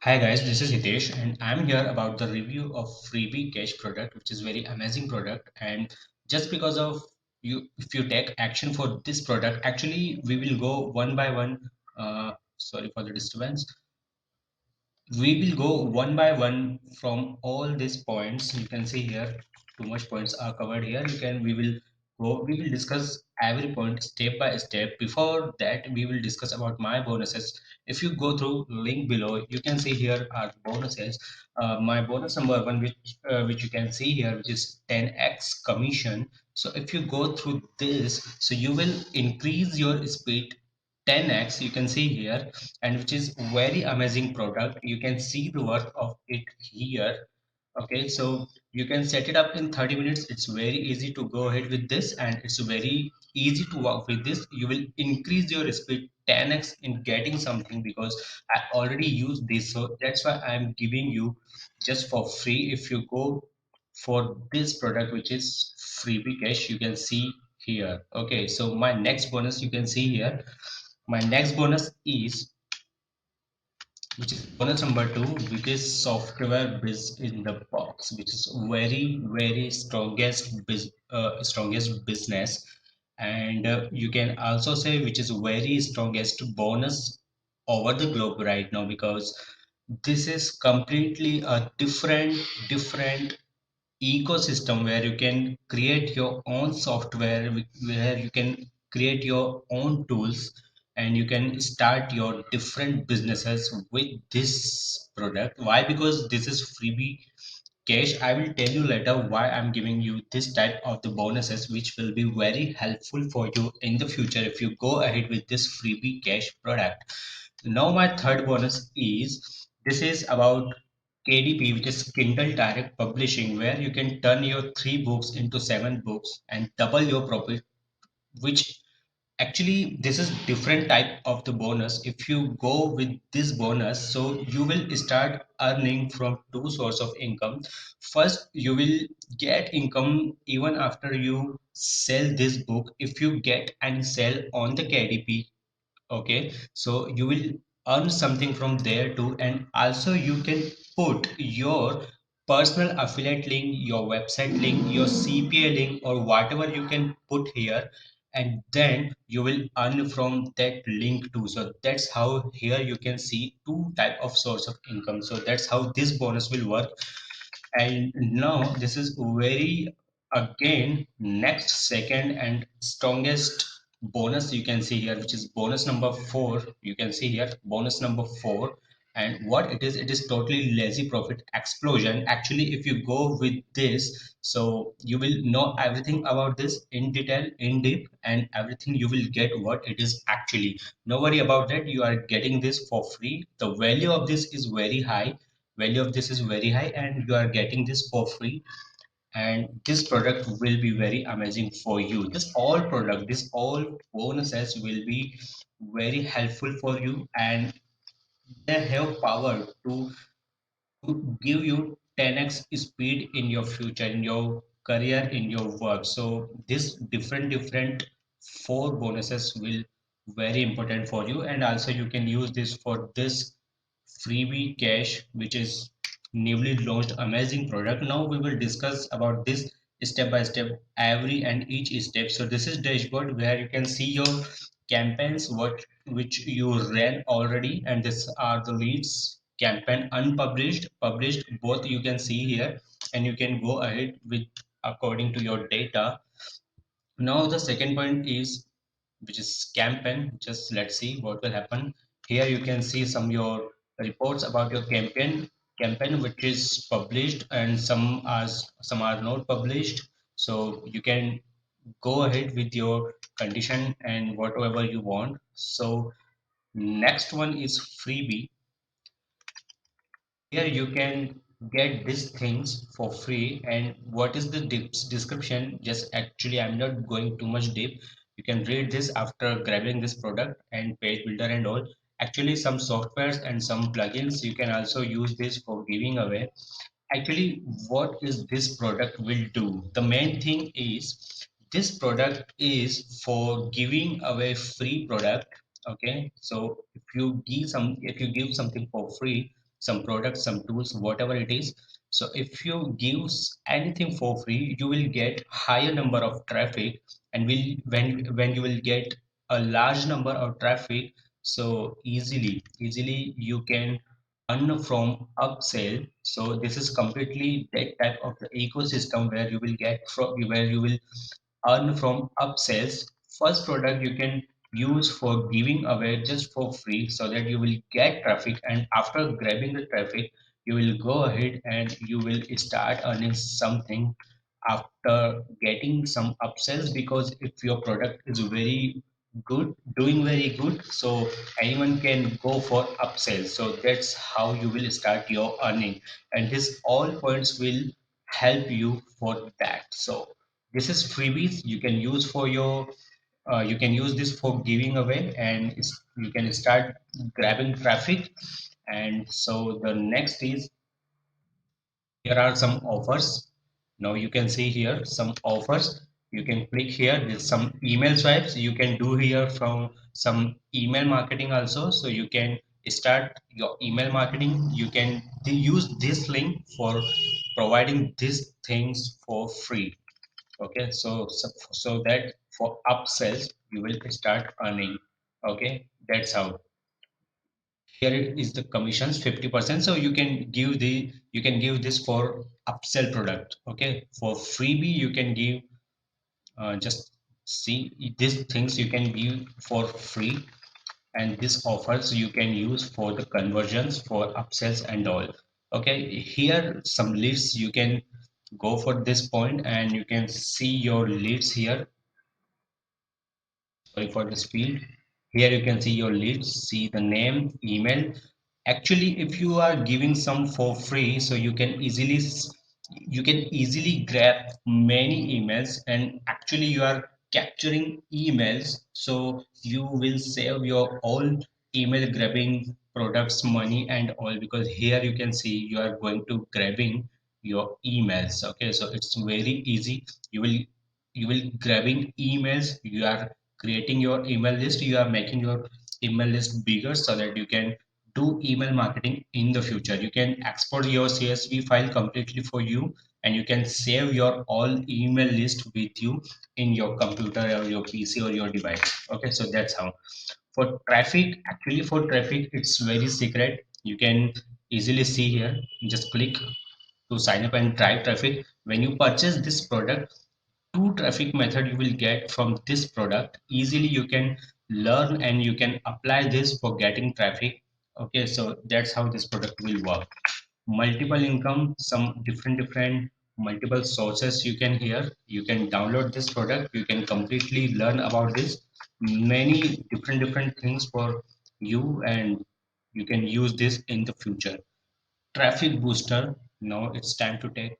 Hi guys, this is Hitesh and I'm here about the review of Freebie Cash product, which is very amazing product. And just because of you, if you take action for this product, actually we will go one by one. Sorry for the disturbance. We will go one by one from all these points. You can see here too much points are covered here. We will discuss every point step by step. Before that, we will discuss about my bonuses. If you go through link below, you can see here are bonuses. My bonus number one, which you can see here, which is 10x commission. So if you go through this, so you will increase your speed 10x, you can see here, and which is very amazing product. You can see the worth of it here. Okay, so you can set it up in 30 minutes. It's very easy to go ahead with this, and it's very easy to work with this. You will increase your speed 10x in getting something because I already used this, so that's why I'm giving you just for free. If you go for this product, which is freebie cash, you can see here. Okay, so my next bonus you can see here. My next bonus is, which is bonus number two, which is software biz in the box, which is very strongest business, and you can also say which is very strongest bonus over the globe right now, because this is completely a different ecosystem where you can create your own software, where you can create your own tools, and you can start your different businesses with this product. Why? Because this is freebie cash. I will tell you later why I'm giving you this type of the bonuses, which will be very helpful for you in the future if you go ahead with this freebie cash product. Now my third bonus is, this is about KDP, which is Kindle Direct Publishing, where you can turn your three books into seven books and double your profit, which actually this is different type of the bonus. If you go with this bonus, so you will start earning from two source of income. First, you will get income even after you sell this book. If you get and sell on the KDP, okay, so you will earn something from there too, and also you can put your personal affiliate link, your website link, your CPA link, or whatever you can put here, and then you will earn from that link too. So that's how here you can see two type of source of income. So that's how this bonus will work. And now this is very, again, next second and strongest bonus you can see here, which is bonus number four. You can see here bonus number four. And what it is totally lazy profit explosion. Actually, if you go with this, so you will know everything about this in detail, in deep, and everything you will get what it is actually. No worry about that. You are getting this for free. The value of this is very high. Value of this is very high, and you are getting this for free, and this product will be very amazing for you. This all bonuses will be very helpful for you, and they have power to give you 10x speed in your future, in your career, in your work. So this different four bonuses will very important for you, and also you can use this for this freebie cash, which is newly launched amazing product. Now we will discuss about this step by step, every and each step. So this is dashboard where you can see your campaigns, what which you ran already, and this are the leads, campaign unpublished, published, both you can see here, and you can go ahead with according to your data. Now the second point is, which is campaign. Just let's see what will happen. Here you can see some your reports about your campaign which is published, and some are not published. So you can go ahead with your condition and whatever you want. So next one is freebie. Here you can get these things for free. And what is the description? Just actually I'm not going too much deep. You can read this after grabbing this product and page builder and all. Actually some softwares and some plugins you can also use this for giving away. Actually, what is this product will do? The main thing is, this product is for giving away free product. Okay, so if you give something for free, some products, some tools, whatever it is. So if you give anything for free, you will get higher number of traffic, and will when you will get a large number of traffic, so easily you can earn from upsell. So this is completely that type of the ecosystem where you will get from where you will earn from upsells. First product you can use for giving away just for free so that you will get traffic, and after grabbing the traffic you will go ahead and you will start earning something after getting some upsells, because if your product is very good, doing very good, so anyone can go for upsells. So that's how you will start your earning, and this all points will help you for that. So this is freebies you can use for your you can use this for giving away, and you can start grabbing traffic. And so the next is, here are some offers. Now you can see here some offers. You can click here. There's some email swipes you can do here from some email marketing also. So you can start your email marketing. You can use this link for providing these things for free. Okay, so that for upsells you will start earning. Okay, that's how. Here it is the commissions 50%. So you can give this for upsell product. Okay, for freebie you can give just see these things you can give for free, and these offers you can use for the conversions for upsells and all. Okay, here some leads you can go for this point, and you can see your leads here. Sorry for the speed. Here you can see your leads, see the name, email. Actually, if you are giving some for free, so you can easily grab many emails, and actually you are capturing emails, so you will save your all email grabbing products money and all, because here you can see you are going to grabbing your emails. Okay, so it's very easy. You will grabbing emails, you are creating your email list, you are making your email list bigger so that you can do email marketing in the future. You can export your CSV file completely for you, and you can save your all email list with you in your computer or your PC or your device. Okay, so that's how. For traffic, actually for traffic it's very secret. You can easily see here. Just click to sign up and drive traffic. When you purchase this product, two traffic method you will get from this product. Easily you can learn and you can apply this for getting traffic. Okay, so that's how this product will work. Multiple income, some different multiple sources you can hear. You can download this product, you can completely learn about this, many different things for you, and you can use this in the future. Traffic booster. Now it's time to take.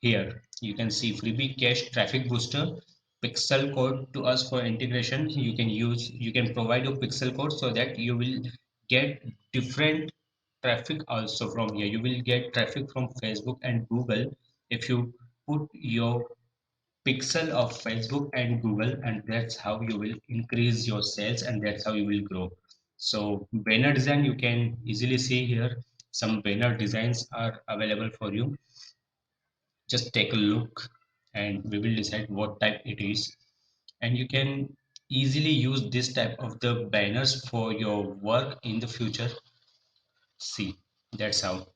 Here you can see freebie cache traffic booster, pixel code to us for integration. You can provide your pixel code so that you will get different traffic also from here. You will get traffic from Facebook and Google if you put your pixel of Facebook and Google, and that's how you will increase your sales, and that's how you will grow. So banner design, you can easily see here some banner designs are available for you. Just take a look and we will decide what type it is, and you can easily use this type of the banners for your work in the future. See, that's how.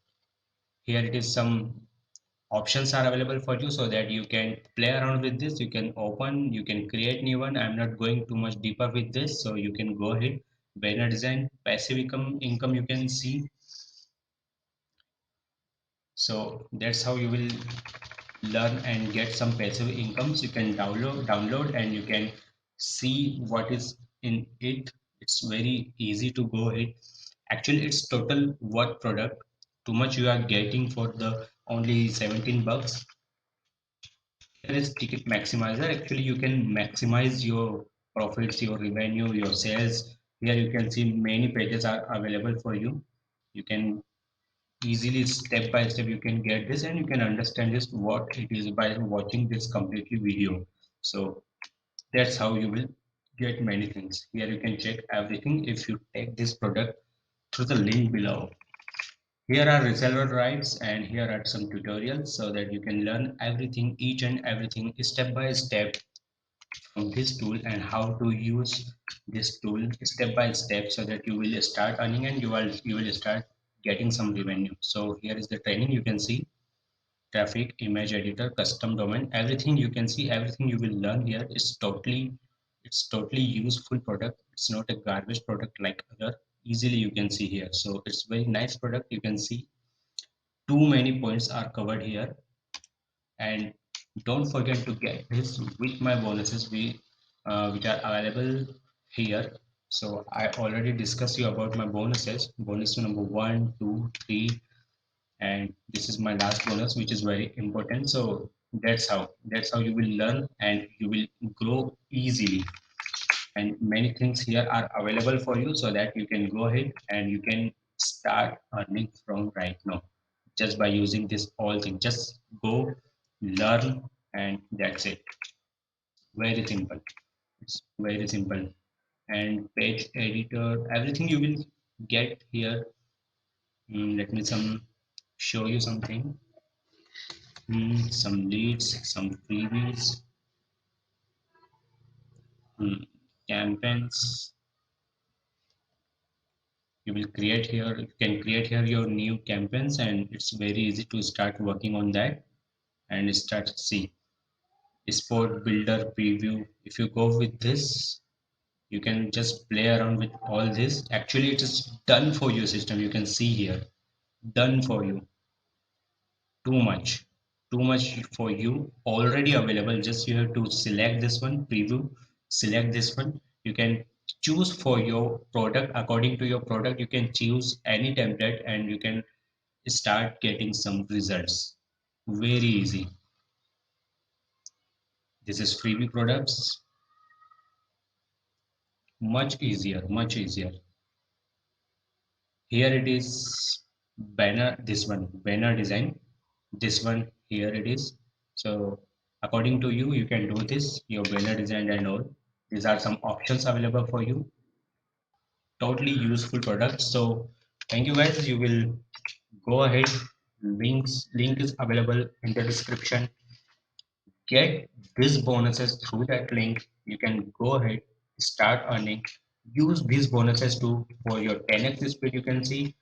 Here it is, some options are available for you so that you can play around with this. You can open, you can create new one. I'm not going too much deeper with this, so you can go ahead. Banner design, passive income you can see. So that's how you will learn and get some passive incomes. You can download and you can see what is in it. It's very easy to go ahead. Actually it's total work product. Too much you are getting for the only 17 bucks. There is ticket maximizer. Actually you can maximize your profits, your revenue, your sales. Here you can see many pages are available for you. You can easily step by step you can get this, and you can understand this what it is by watching this completely video. So that's how you will get many things. Here you can check everything if you take this product through the link below. Here are reseller rights and here are some tutorials so that you can learn everything, each and everything step by step from this tool and how to use this tool step by step so that you will start earning and you will start getting some revenue. So here is the training. You can see traffic, image editor, custom domain, everything. You can see everything you will learn here is totally useful product. It's not a garbage product like other. Easily you can see here. So it's very nice product. You can see too many points are covered here. And don't forget to get this with my bonuses which are available here. So I already discussed you about my bonuses. Bonus number 1, 2, 3, and this is my last bonus, which is very important. So that's how you will learn and you will grow easily. And many things here are available for you so that you can go ahead and you can start earning from right now just by using this all thing. Just go learn and that's it. Very simple. It's very simple. And page editor, everything you will get here. Let me show you something. Some leads, some freebies, mm, campaigns. You can create here your new campaigns, and it's very easy to start working on that and start see sport builder preview. If you go with this, you can just play around with all this. Actually, it is done for your system. You can see here, done for you. Too much for you already available. Just you have to select this one, preview, select this one. You can choose for your product. According to your product, you can choose any template and you can start getting some results. Very easy. This is freebie products. Much easier. Here it is, banner. This one, banner design. This one here it is. So according to you, you can do this, your banner design and all. These are some options available for you. Totally useful products. So thank you guys. You will go ahead. Link is available in the description. Get these bonuses through that link. You can go ahead, start earning. Use these bonuses to for your 10x speed. You can see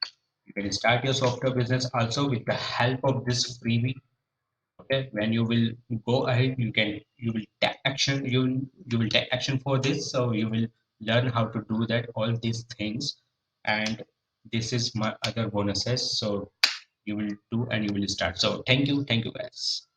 you can start your software business also with the help of this freebie. Okay, when you will go ahead, you will take action. You will take action for this. So you will learn how to do that all these things. And this is my other bonuses. So you will do and you will start. So thank you guys.